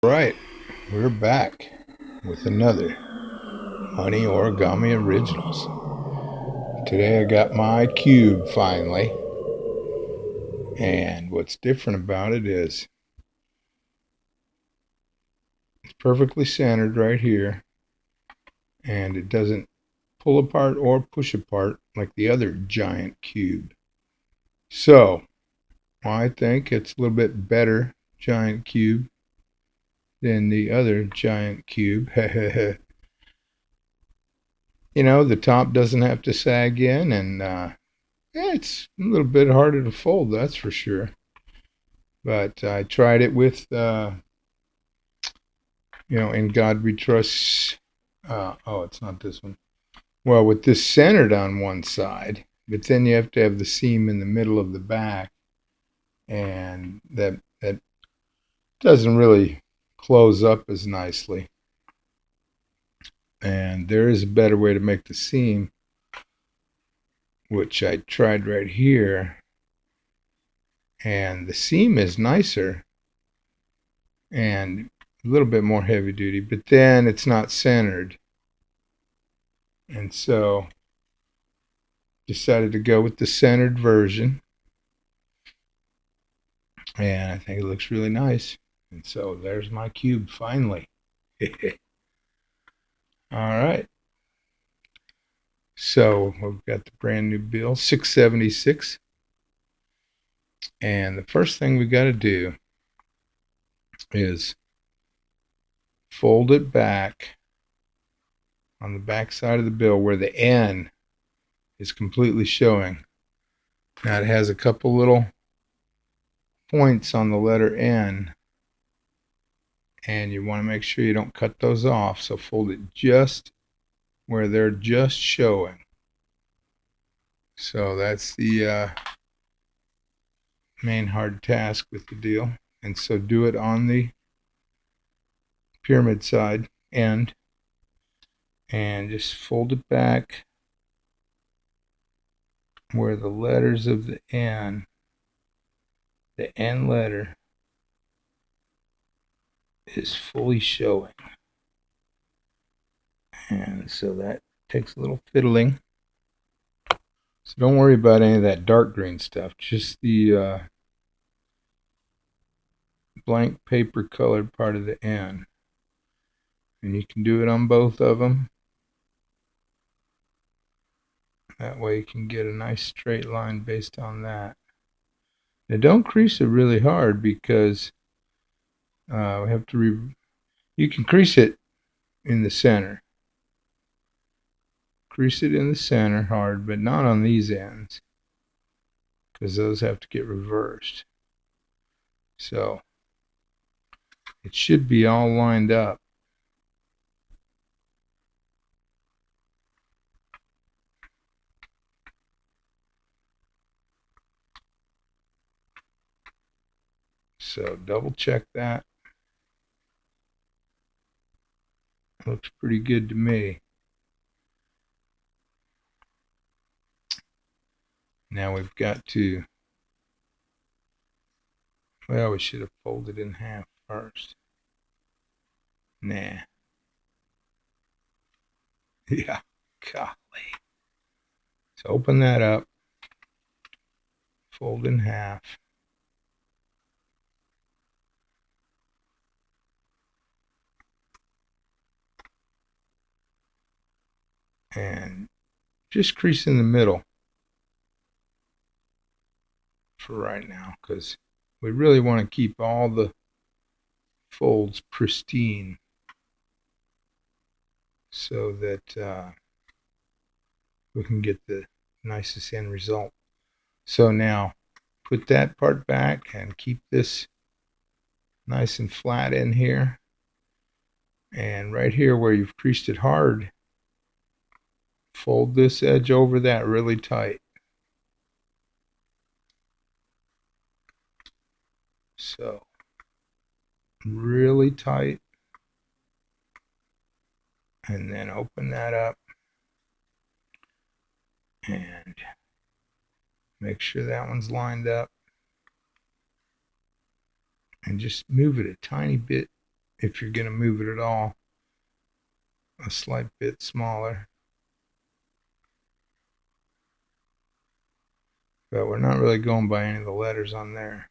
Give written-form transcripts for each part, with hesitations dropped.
Right, we're back with another Honey Origami Originals. Today I got my cube finally, and what's different about it is it's perfectly centered right here, and it doesn't pull apart or push apart like the other giant cube. So, I think it's a little bit better giant cube than the other giant cube. The top doesn't have to sag in, and yeah, it's a little bit harder to fold, that's for sure. But I tried it with, In God We Trust. Oh, it's not this one. Well, with this centered on one side, but then you have to have the seam in the middle of the back, and that doesn't really close up as nicely. And there is a better way to make the seam, which I tried right here, and the seam is nicer and a little bit more heavy duty, but then it's not centered. And so decided to go with the centered version, and I think it looks really nice. And so there's my cube finally. All right. So we've got the brand new bill, 676. And the first thing we got to do is fold it back on the back side of the bill where the N is completely showing. Now it has a couple little points on the letter N, and you want to make sure you don't cut those off. So fold it just where they're just showing. So that's the main hard task with the deal. And so do it on the pyramid side end, and just fold it back where the letters of the N letter is fully showing. And so that takes a little fiddling. So don't worry about any of that dark green stuff, just the blank paper colored part of the N. And you can do it on both of them. That way you can get a nice straight line based on that. Now don't crease it really hard, because we have to you can crease it in the center. Crease it in the center hard, but not on these ends, because those have to get reversed. So it should be all lined up. So double check that. Looks pretty good to me. Now we've got to, well, we should have folded in half first. Nah. Yeah, golly. So open that up, fold in half. And just crease in the middle for right now, because we really want to keep all the folds pristine, so that we can get the nicest end result. So now put that part back and keep this nice and flat in here. And right here where you've creased it hard, fold this edge over that really tight. So really tight. And then open that up and make sure that one's lined up. And just move it a tiny bit if you're going to move it at all, a slight bit smaller. But we're not really going by any of the letters on there.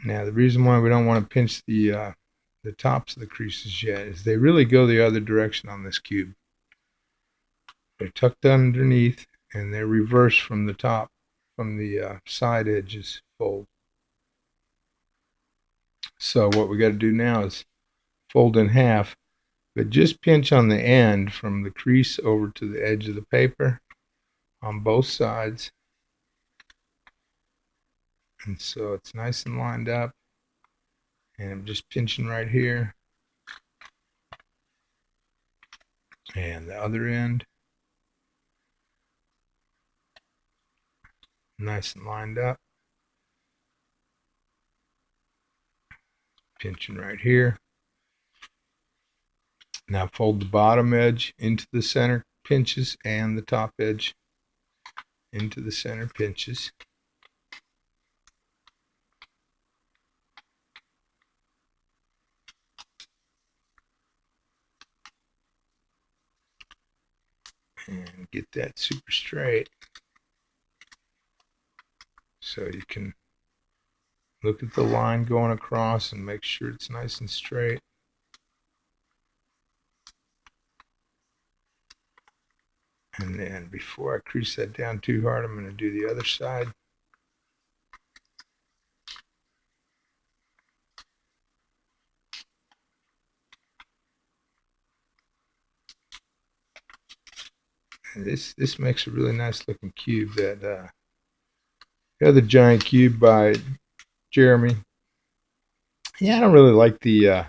Now, the reason why we don't want to pinch the tops of the creases yet is they really go the other direction on this cube. They're tucked underneath and they're reversed from the top, from the side edges fold. So what we got to do now is fold in half, but just pinch on the end from the crease over to the edge of the paper on both sides. And so it's nice and lined up. And I'm just pinching right here. And the other end. Nice and lined up. Pinching right here. Now fold the bottom edge into the center pinches and the top edge into the center pinches. And get that super straight so you can look at the line going across and make sure it's nice and straight. And then before I crease that down too hard, I'm going to do the other side. And this makes a really nice looking cube. That the other giant cube by Jeremy. Yeah, I don't really like the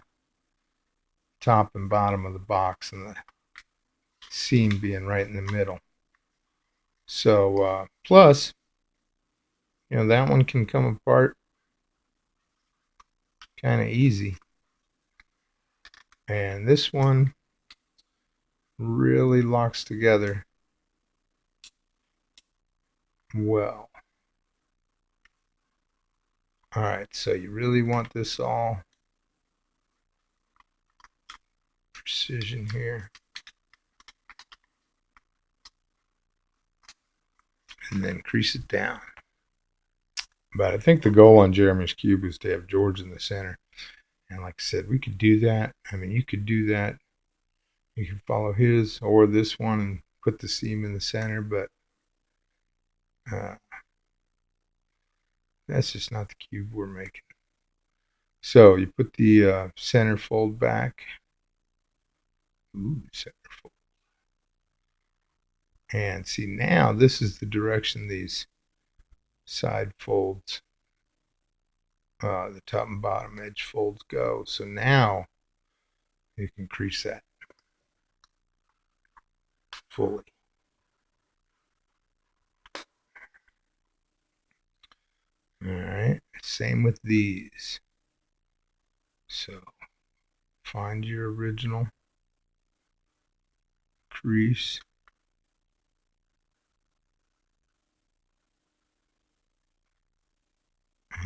top and bottom of the box and the seam being right in the middle. So plus, that one can come apart kind of easy. And this one really locks together well. All right, so you really want this all precision here. And then crease it down. But I think the goal on Jeremy's cube is to have George in the center. And like I said, we could do that. I mean, you could do that. You could follow his or this one and put the seam in the center, but that's just not the cube we're making. So you put the center fold back. Ooh, center fold. And see, now this is the direction these side folds, the top and bottom edge folds go. So now you can crease that fully. All right, same with these. So find your original crease.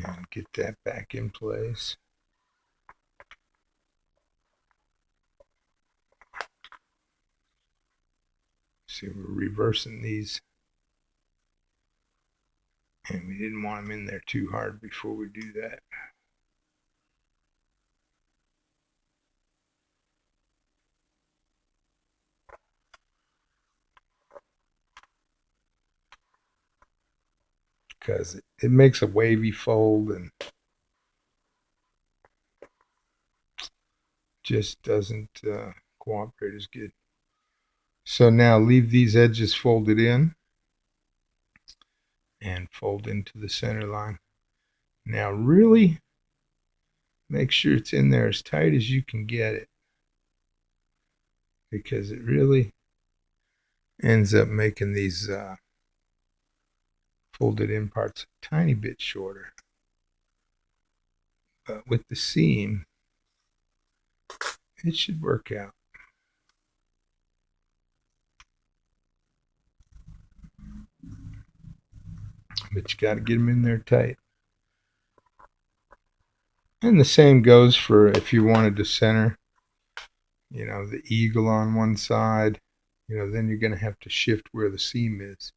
And get that back in place. See, we're reversing these. And we didn't want them in there too hard before we do that. Because it makes a wavy fold and just doesn't cooperate as good. So now leave these edges folded in and fold into the center line. Now really make sure it's in there as tight as you can get it, because it really ends up making these folded in parts a tiny bit shorter. But with the seam, it should work out. But you got to get them in there tight. And the same goes for if you wanted to center, the eagle on one side, then you're going to have to shift where the seam is.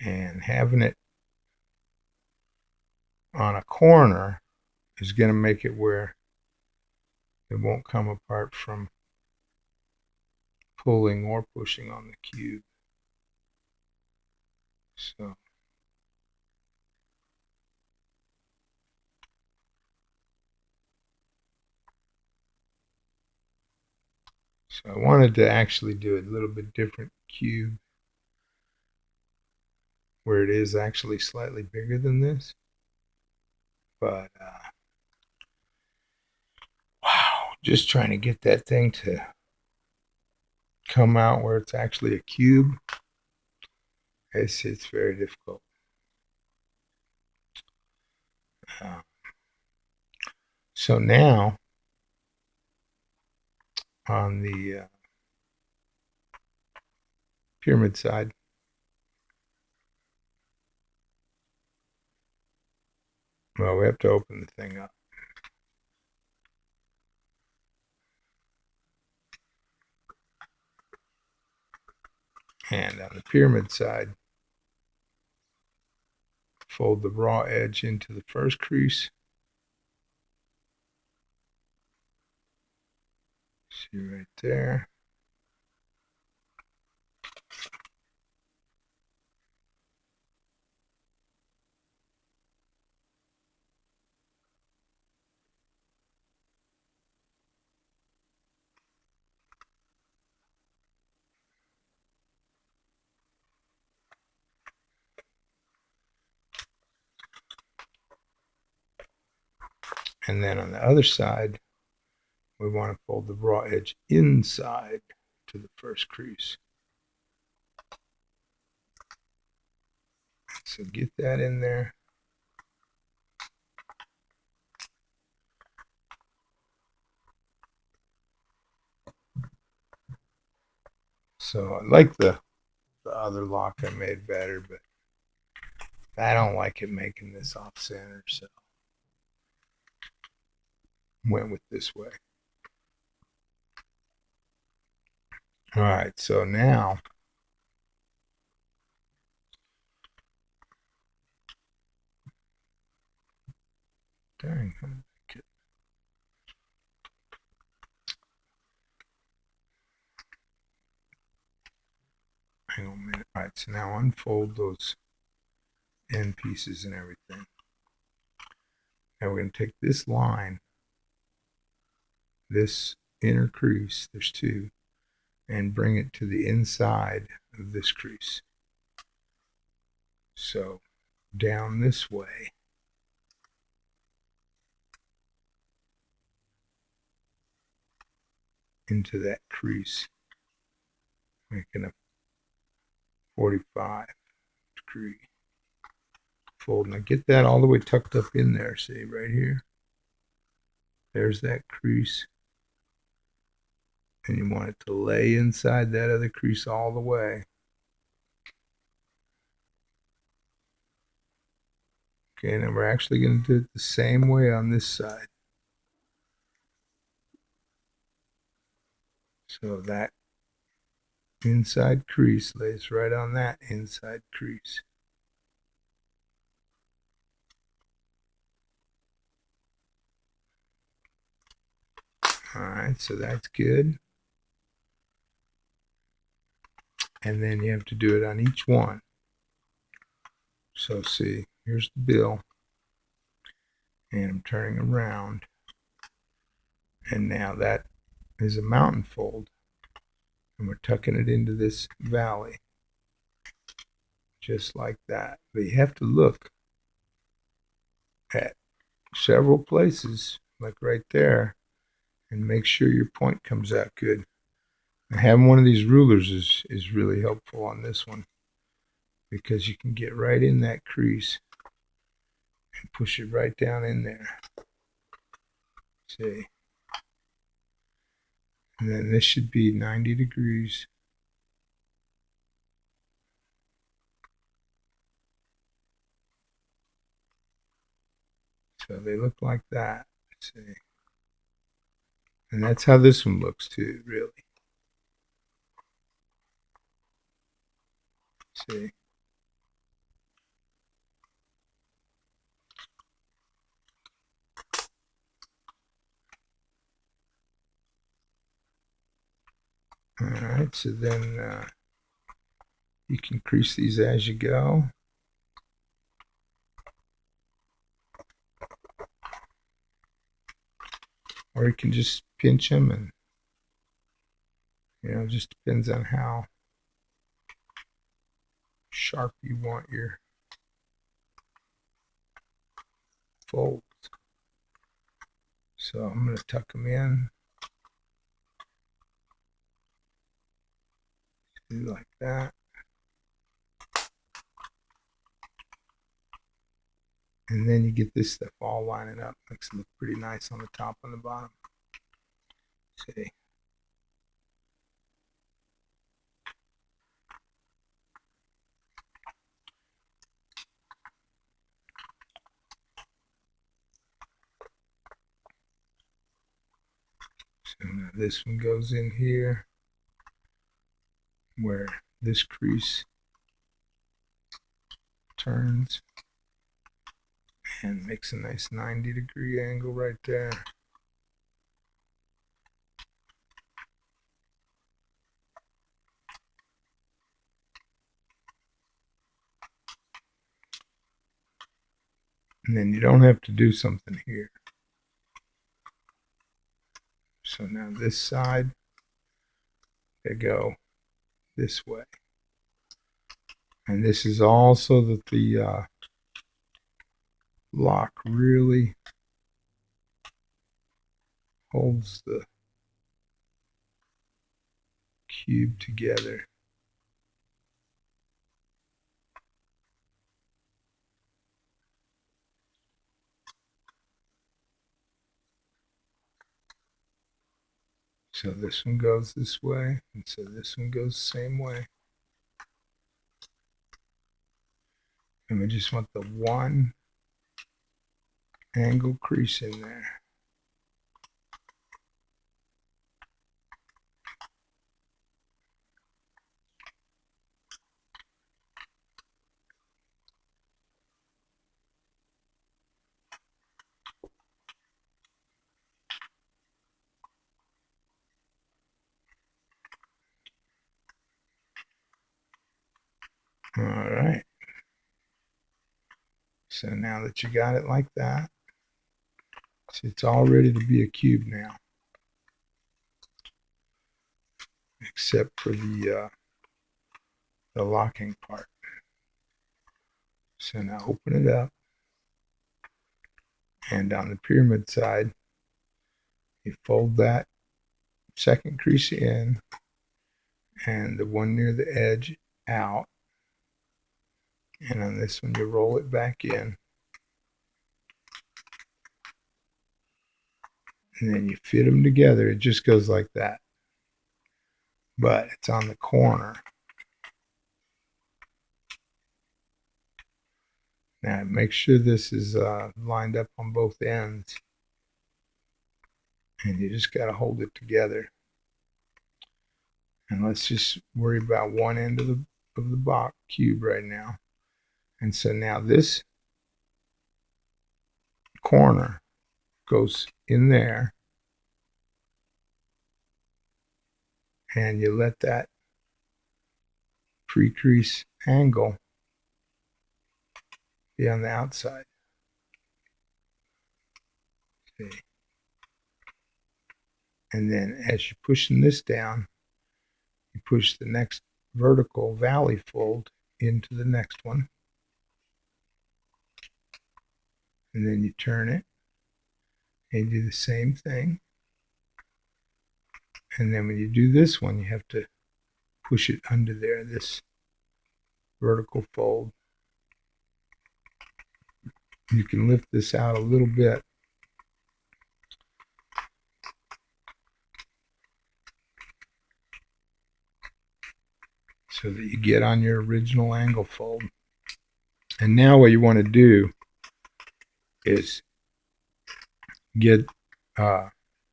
And having it on a corner is going to make it where it won't come apart from pulling or pushing on the cube. So I wanted to actually do a little bit different cube where it is actually slightly bigger than this. But wow, just trying to get that thing to come out where it's actually a cube, it's very difficult. Uh, so now on the pyramid side, well, we have to open the thing up. And on the pyramid side, fold the raw edge into the first crease. See right there. And then on the other side, we want to fold the raw edge inside to the first crease. So get that in there. So I like the other lock I made better, but I don't like it making this off center, so went with this way. All right, so now dang, hang on a minute. All right, so now unfold those end pieces and everything. Now we're going to take this line, this inner crease, there's two, and bring it to the inside of this crease. So down this way. Into that crease, making a 45-degree fold. Now get that all the way tucked up in there, see, right here. There's that crease. And you want it to lay inside that other crease all the way. Okay, now we're actually going to do it the same way on this side. So that inside crease lays right on that inside crease. All right, so that's good. And then you have to do it on each one. So see, here's the bill. And I'm turning around. And now that is a mountain fold. And we're tucking it into this valley. Just like that. But you have to look at several places, like right there, and make sure your point comes out good. And having one of these rulers is really helpful on this one, because you can get right in that crease and push it right down in there. See? And then this should be 90 degrees. So they look like that. Let's see. And that's how this one looks too, really. Let's see. All right, so then you can crease these as you go. Or you can just pinch them, and it just depends on how sharp you want your folds. So I'm going to tuck them in, do like that. And then you get this stuff all lining up. Makes it look pretty nice on the top and the bottom. See. So now this one goes in here where this crease turns and makes a nice 90-degree angle right there. And then you don't have to do something here. So now this side, they go this way. And this is all so that the lock really holds the cube together. So this one goes this way, and so this one goes the same way. And we just want the one angle crease in there. All right. So now that you got it like that, it's all ready to be a cube now, except for the locking part. So now open it up, and on the pyramid side, you fold that second crease in and the one near the edge out, and on this one you roll it back in, and then you fit them together. It just goes like that, but it's on the corner. Now make sure this is lined up on both ends, and you just got to hold it together. And let's just worry about one end of the box cube right now. And so now this corner goes in there, and you let that pre-crease angle be on the outside. See? And then as you're pushing this down, you push the next vertical valley fold into the next one, and then you turn it and you do the same thing. And then when you do this one, you have to push it under there, this vertical fold. You can lift this out a little bit so that you get on your original angle fold. And now what you want to do is get a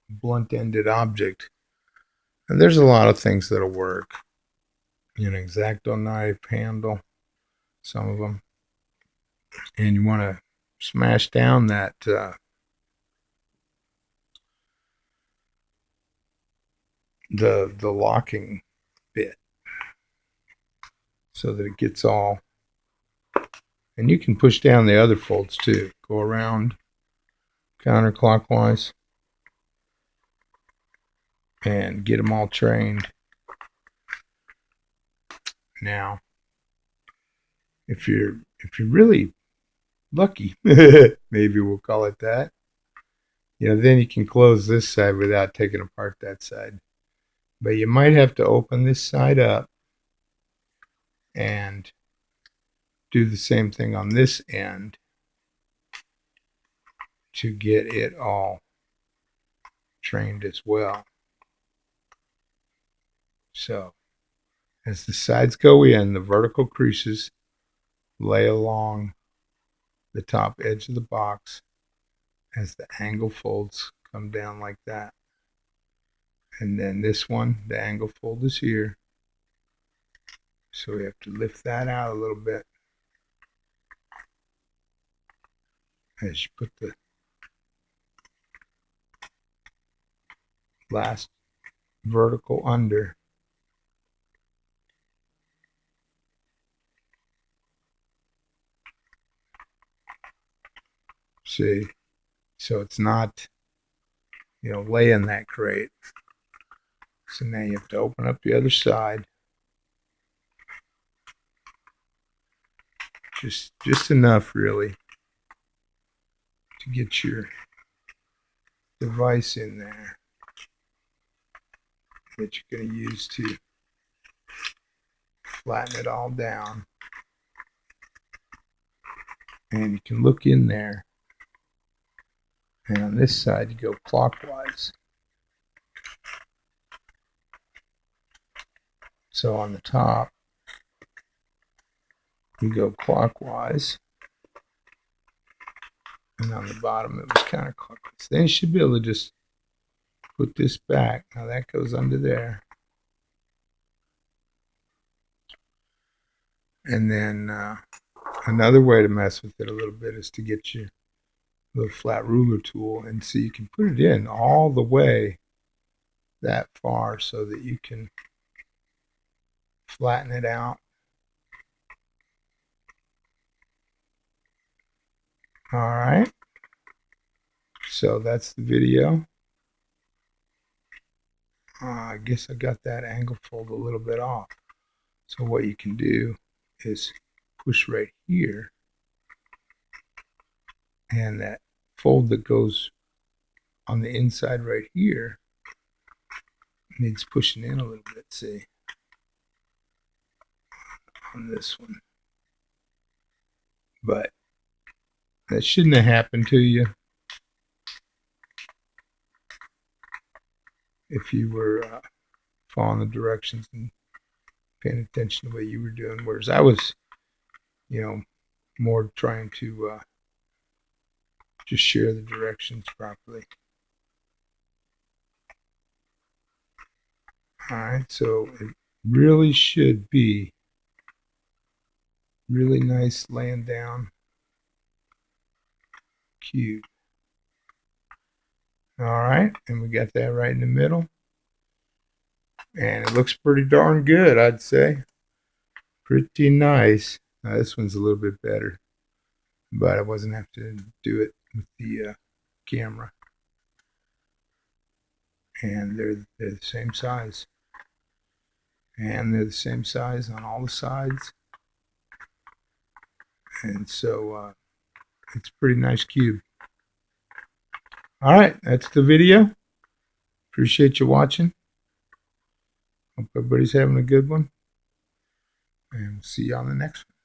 blunt-ended object. And there's a lot of things that'll work. An X-Acto knife handle, some of them. And you want to smash down that the locking bit so that it gets all. And you can push down the other folds too. Go around counterclockwise and get them all trained. Now, if you're really lucky, maybe we'll call it that, then you can close this side without taking apart that side. But you might have to open this side up and do the same thing on this end to get it all trained as well. So as the sides go in, the vertical creases lay along the top edge of the box as the angle folds come down like that. And then this one, the angle fold is here. So we have to lift that out a little bit as you put the last vertical under. See, so it's not, laying that great. So now you have to open up the other side. Just enough really to get your device in there that you're going to use to flatten it all down. And you can look in there. And on this side, you go clockwise. So on the top, you go clockwise. And on the bottom, it was counterclockwise. Then you should be able to just put this back. Now that goes under there. And then another way to mess with it a little bit is to get your little flat ruler tool and see you can put it in all the way that far so that you can flatten it out. All right. So that's the video. I guess I got that angle fold a little bit off. So what you can do is push right here, and that fold that goes on the inside right here needs pushing in a little bit, see, on this one. But that shouldn't have happened to you if you were following the directions and paying attention to what you were doing. Whereas I was, more trying to just share the directions properly. All right, so it really should be really nice laying down cube. All right, and we got that right in the middle. And it looks pretty darn good, I'd say. Pretty nice. Now, this one's a little bit better, but I wasn't have to do it with the camera. And they're the same size. And they're the same size on all the sides. And so it's a pretty nice cube. All right, that's the video. Appreciate you watching. Hope everybody's having a good one. And we'll see you on the next one.